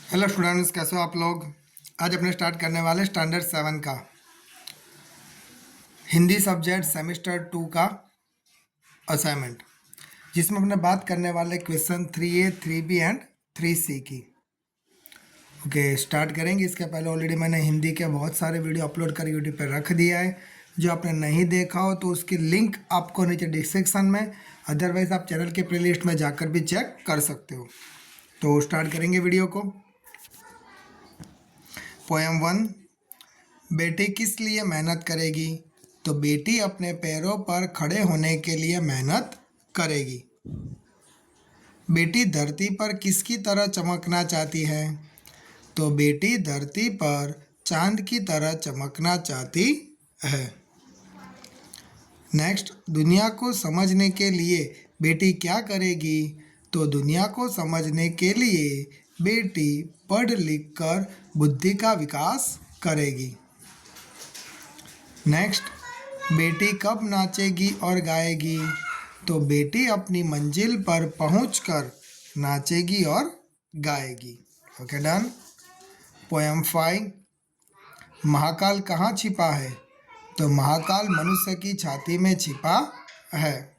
Hello students, कैसे हो आप लोग। आज अपने स्टार्ट करने वाले स्टैंडर्ड 7 का हिंदी सब्जेक्ट सेमेस्टर 2 का असाइनमेंट, जिसमें अपने बात करने वाले question 3A, 3B and 3C की। ओके, स्टार्ट करेंगे। इसके पहले ऑलरेडी मैंने हिंदी के बहुत सारे वीडियो अपलोड कर यूट्यूब पर रख दिया है। जो आपने नहीं देखा हो तो उसकी लिंक आपको नीचे डिस्क्रिप्शन में, अदरवाइज आप चैनल के प्लेलिस्ट में जाकर भी चेक कर सकते हो। तो स्टार्ट करेंगे वीडियो को। पोएम 1, बेटी किस लिए मेहनत करेगी? तो बेटी अपने पैरों पर खड़े होने के लिए मेहनत करेगी। बेटी धरती पर किसकी तरह चमकना चाहती है? तो बेटी धरती पर चांद की तरह चमकना चाहती है। नेक्स्ट, दुनिया को समझने के लिए बेटी क्या करेगी? तो दुनिया को समझने के लिए बेटी पढ़ लिख कर बुद्धि का विकास करेगी। नेक्स्ट, बेटी कब नाचेगी और गाएगी? तो बेटी अपनी मंजिल पर पहुंचकर नाचेगी और गाएगी। Okay, done. पोएम 5, महाकाल कहाँ छिपा है? तो महाकाल मनुष्य की छाती में छिपा है।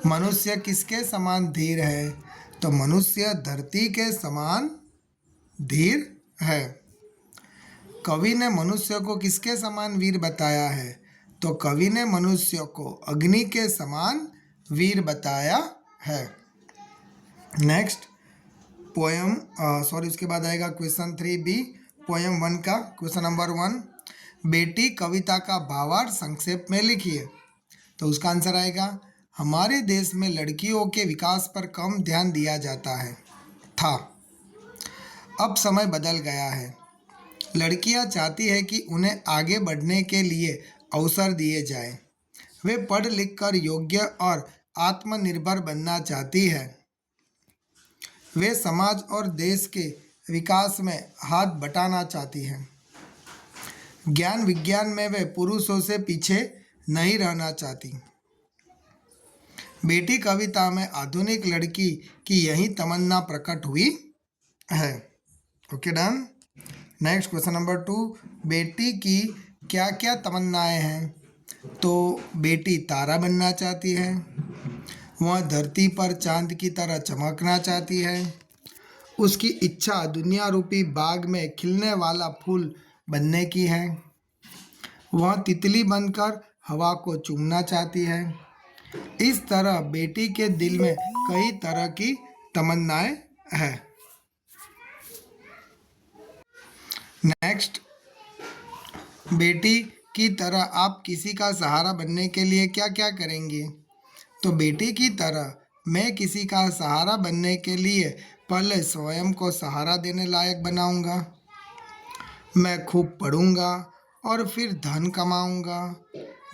मनुष्य किसके समान धीर है? तो मनुष्य धरती के समान धीर है। कवि ने मनुष्य को किसके समान वीर बताया है? तो कवि ने मनुष्य को अग्नि के समान वीर बताया है। नेक्स्ट, पोएम इसके बाद आएगा क्वेश्चन 3B पोएम 1 का। क्वेश्चन नंबर 1, बेटी कविता का भावार्थ संक्षेप में लिखिए। तो उसका आंसर आएगा, हमारे देश में लड़कियों के विकास पर कम ध्यान दिया जाता है था। अब समय बदल गया है। लड़कियां चाहती है कि उन्हें आगे बढ़ने के लिए अवसर दिए जाए। वे पढ़ लिख कर योग्य और आत्मनिर्भर बनना चाहती है। वे समाज और देश के विकास में हाथ बटाना चाहती हैं। ज्ञान विज्ञान में वे पुरुषों से पीछे नहीं रहना चाहती। बेटी कविता में आधुनिक लड़की की यही तमन्ना प्रकट हुई है। Okay, done. Next, question number 2, बेटी की क्या क्या तमन्नाएं हैं? तो बेटी तारा बनना चाहती है। वह धरती पर चांद की तरह चमकना चाहती है। उसकी इच्छा दुनिया रूपी बाग में खिलने वाला फूल बनने की है। वह तितली बनकर हवा को चूमना चाहती है। इस तरह बेटी के दिल में कई तरह की तमन्नाएं हैं। नेक्स्ट, बेटी की तरह आप किसी का सहारा बनने के लिए क्या क्या करेंगे? तो बेटी की तरह मैं किसी का सहारा बनने के लिए पहले स्वयं को सहारा देने लायक बनाऊंगा। मैं खूब पढ़ूंगा और फिर धन कमाऊंगा।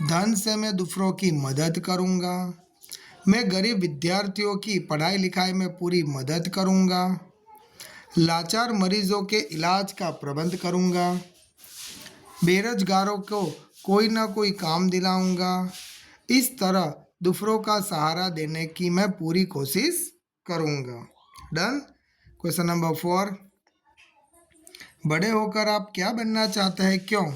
धन से मैं दूसरों की मदद करूंगा। मैं गरीब विद्यार्थियों की पढ़ाई लिखाई में पूरी मदद करूंगा। लाचार मरीजों के इलाज का प्रबंध करूंगा। बेरोजगारों को कोई ना कोई काम दिलाऊंगा। इस तरह दूसरों का सहारा देने की मैं पूरी कोशिश करूंगा। डन। क्वेश्चन नंबर 4, बड़े होकर आप क्या बनना चाहते हैं, क्यों?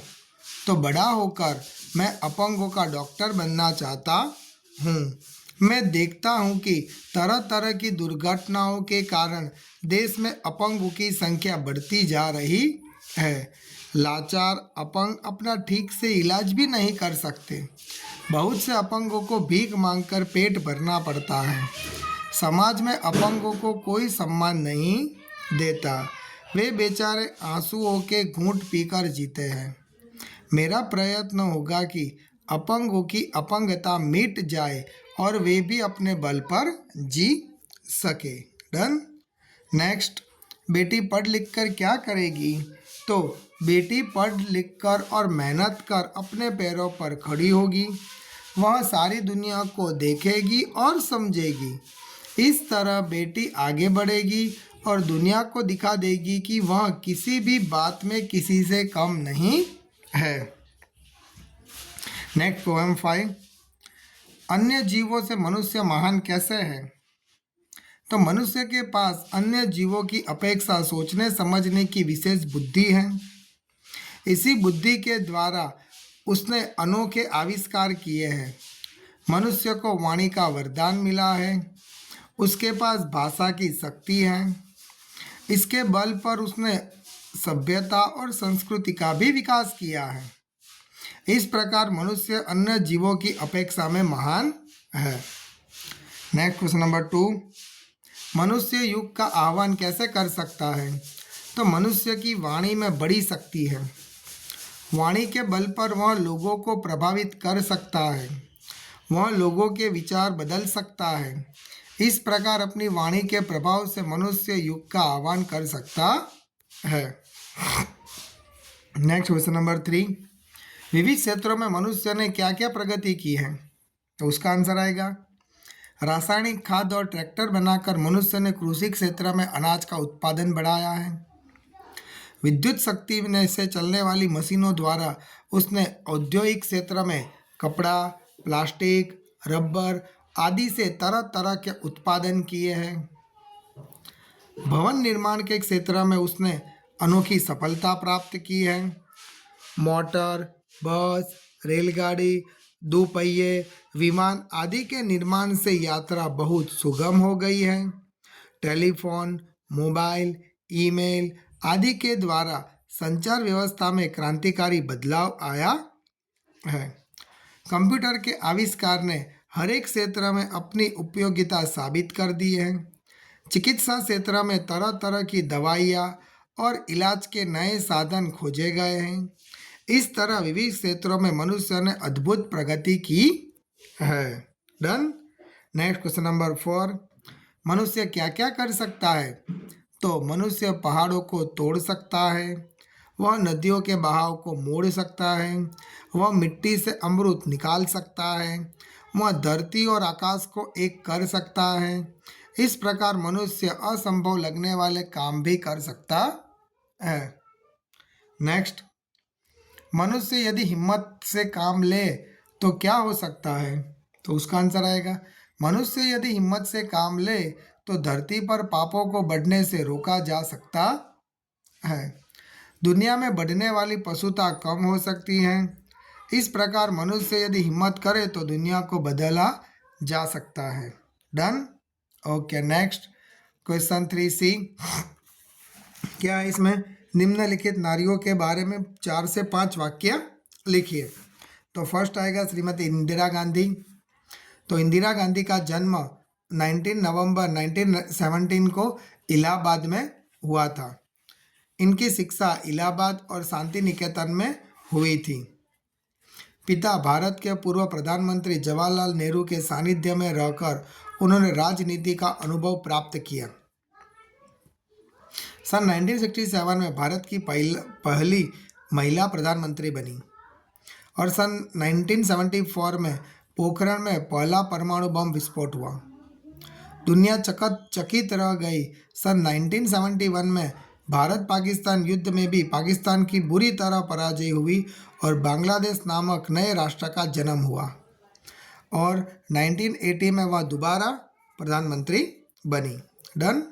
तो बड़ा होकर मैं अपंगों का डॉक्टर बनना चाहता हूँ। मैं देखता हूँ कि तरह तरह की दुर्घटनाओं के कारण देश में अपंगों की संख्या बढ़ती जा रही है। लाचार अपंग अपना ठीक से इलाज भी नहीं कर सकते। बहुत से अपंगों को भीख मांगकर पेट भरना पड़ता है। समाज में अपंगों को कोई सम्मान नहीं देता। वे बेचारे आंसुओं के घूंट पीकर जीते हैं। मेरा प्रयत्न होगा कि अपंगों की अपंगता मिट जाए और वे भी अपने बल पर जी सके। डन। नेक्स्ट, बेटी पढ़ लिख कर क्या करेगी? तो बेटी पढ़ लिख कर और मेहनत कर अपने पैरों पर खड़ी होगी। वह सारी दुनिया को देखेगी और समझेगी। इस तरह बेटी आगे बढ़ेगी और दुनिया को दिखा देगी कि वह किसी भी बात में किसी से कम नहीं है। नेक्स्ट, पोएम 5, अन्य जीवों से मनुष्य महान कैसे है? तो मनुष्य के पास अन्य जीवों की अपेक्षा सोचने समझने की विशेष बुद्धि है। इसी बुद्धि के द्वारा उसने अनोखे आविष्कार किए हैं। मनुष्य को वाणी का वरदान मिला है। उसके पास भाषा की शक्ति है। इसके बल पर उसने सभ्यता और संस्कृति का भी विकास किया है। इस प्रकार मनुष्य अन्य जीवों की अपेक्षा में महान है। नेक्स्ट क्वेश्चन नंबर 2, मनुष्य युग का आह्वान कैसे कर सकता है? तो मनुष्य की वाणी में बड़ी शक्ति है। वाणी के बल पर वह लोगों को प्रभावित कर सकता है। वह लोगों के विचार बदल सकता है। इस प्रकार अपनी वाणी के प्रभाव से मनुष्य युग का आह्वान कर सकता है। नेक्स्ट क्वेश्चन नंबर 3, विविध क्षेत्रों में मनुष्य ने क्या क्या प्रगति की है? तो उसका आंसर आएगा, रासायनिक खाद और ट्रैक्टर बनाकर मनुष्य ने कृषि क्षेत्र में अनाज का उत्पादन बढ़ाया है। विद्युत शक्ति से चलने वाली मशीनों द्वारा उसने औद्योगिक क्षेत्र में कपड़ा, प्लास्टिक, रबर आदि से तरह तरह के उत्पादन किए हैं। भवन निर्माण के क्षेत्र में उसने अनोखी सफलता प्राप्त की है। मोटर, बस, रेलगाड़ी, दोपहिए, विमान आदि के निर्माण से यात्रा बहुत सुगम हो गई है। टेलीफोन, मोबाइल, ईमेल आदि के द्वारा संचार व्यवस्था में क्रांतिकारी बदलाव आया है। कंप्यूटर के आविष्कार ने हर एक क्षेत्र में अपनी उपयोगिता साबित कर दी है। चिकित्सा क्षेत्र में तरह तरह की दवाइयाँ और इलाज के नए साधन खोजे गए हैं। इस तरह विविध क्षेत्रों में मनुष्य ने अद्भुत प्रगति की है। डन। नेक्स्ट क्वेश्चन नंबर 4, मनुष्य क्या क्या कर सकता है? तो मनुष्य पहाड़ों को तोड़ सकता है। वह नदियों के बहाव को मोड़ सकता है। वह मिट्टी से अमृत निकाल सकता है। वह धरती और आकाश को एक कर सकता है। इस प्रकार मनुष्य असंभव लगने वाले काम भी कर सकता है। नेक्स्ट, मनुष्य यदि हिम्मत से काम ले तो क्या हो सकता है? तो उसका आंसर आएगा, मनुष्य यदि हिम्मत से काम ले तो धरती पर पापों को बढ़ने से रोका जा सकता है। दुनिया में बढ़ने वाली पशुता कम हो सकती है। इस प्रकार मनुष्य यदि हिम्मत करे तो दुनिया को बदला जा सकता है। Done. Okay, next question 3C, क्या है इसमें? निम्नलिखित नारियों के बारे में 4 से 5 वाक्य लिखिए। तो फर्स्ट आएगा श्रीमती इंदिरा गांधी। तो इंदिरा गांधी का जन्म 19 नवंबर 1917 को इलाहाबाद में हुआ था। इनकी शिक्षा इलाहाबाद और शांति निकेतन में हुई थी। पिता भारत के पूर्व प्रधानमंत्री जवाहरलाल नेहरू के सानिध्य में रहकर उन्होंने राजनीति का अनुभव प्राप्त किया। सन 1967 में भारत की पहली महिला प्रधानमंत्री बनी और सन 1974 में पोखरण में पहला परमाणु बम विस्फोट हुआ। दुनिया चकित रह गई। सन 1971 में भारत पाकिस्तान युद्ध में भी पाकिस्तान की बुरी तरह पराजय हुई और बांग्लादेश नामक नए राष्ट्र का जन्म हुआ और 1980 में वह दोबारा प्रधानमंत्री बनी। डन।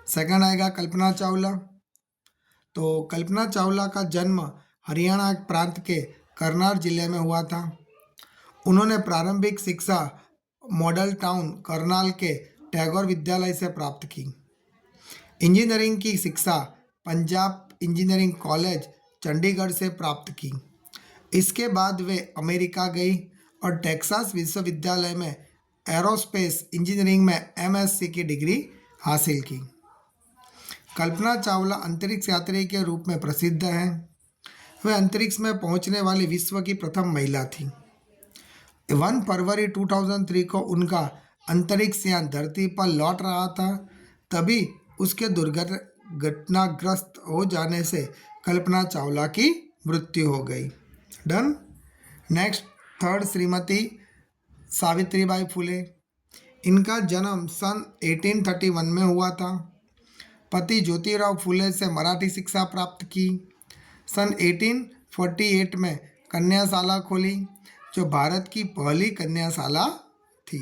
सेकंड आएगा कल्पना चावला। तो कल्पना चावला का जन्म हरियाणा प्रांत के करनाल जिले में हुआ था। उन्होंने प्रारंभिक शिक्षा मॉडल टाउन करनाल के टैगोर विद्यालय से प्राप्त की। इंजीनियरिंग की शिक्षा पंजाब इंजीनियरिंग कॉलेज चंडीगढ़ से प्राप्त की। इसके बाद वे अमेरिका गई और टेक्सास विश्वविद्यालय में एरोस्पेस इंजीनियरिंग में MSc की डिग्री हासिल की। कल्पना चावला अंतरिक्ष यात्री के रूप में प्रसिद्ध हैं। वे अंतरिक्ष में पहुंचने वाली विश्व की प्रथम महिला थी। 1 फरवरी 2003 को उनका अंतरिक्ष यान धरती पर लौट रहा था, तभी उसके दुर्घटनाग्रस्त हो जाने से कल्पना चावला की मृत्यु हो गई। Done. Next third Shrimati Savitribai Phule. इनका जन्म सन 1831 में हुआ था। पति ज्योतिराव फुले से मराठी शिक्षा प्राप्त की। सन 1848 में कन्याशाला खोली जो भारत की पहली कन्याशाला थी।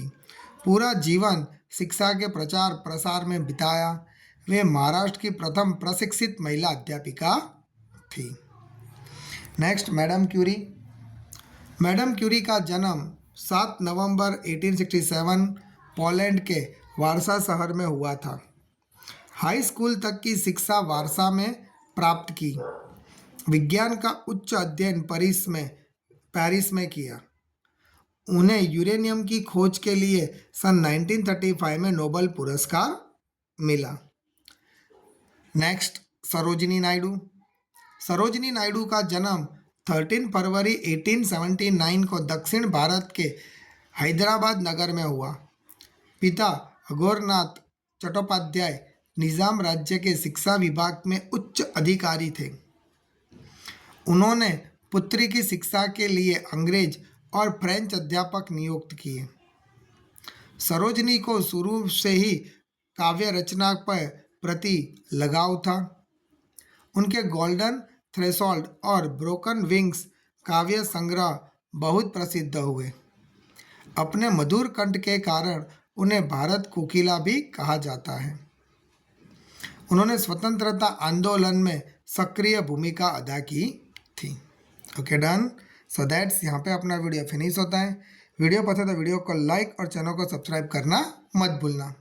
पूरा जीवन शिक्षा के प्रचार प्रसार में बिताया। वे महाराष्ट्र की प्रथम प्रशिक्षित महिला अध्यापिका थी। Next, madam Curie. Madam Curie का जन्म 7 नवंबर 1867 पोलैंड के वारसा शहर में हुआ था। हाई स्कूल तक की शिक्षा वारसा में प्राप्त की। विज्ञान का उच्च अध्ययन पेरिस में किया। उन्हें यूरेनियम की खोज के लिए सन 1935 में नोबेल पुरस्कार मिला। नेक्स्ट, सरोजिनी नायडू। सरोजिनी नायडू का जन्म 13 फरवरी 1879 को दक्षिण भारत के हैदराबाद नगर में हुआ। पिता अघोरनाथ चट्टोपाध्याय निजाम राज्य के शिक्षा विभाग में उच्च अधिकारी थे। उन्होंने पुत्री की शिक्षा के लिए अंग्रेज और फ्रेंच अध्यापक नियुक्त किए। सरोजिनी को शुरू से ही काव्य रचना पर प्रति लगाव था। उनके गोल्डन थ्रेशोल्ड और ब्रोकन विंग्स काव्य संग्रह बहुत प्रसिद्ध हुए। अपने मधुर कंठ के कारण उन्हें भारत कोकिला भी कहा जाता है। उन्होंने स्वतंत्रता आंदोलन में सक्रिय भूमिका अदा की थी। Okay, done. सो दैट्स यहाँ पे अपना वीडियो फिनिश होता है। वीडियो पसंद है तो वीडियो को लाइक और चैनल को सब्सक्राइब करना मत भूलना।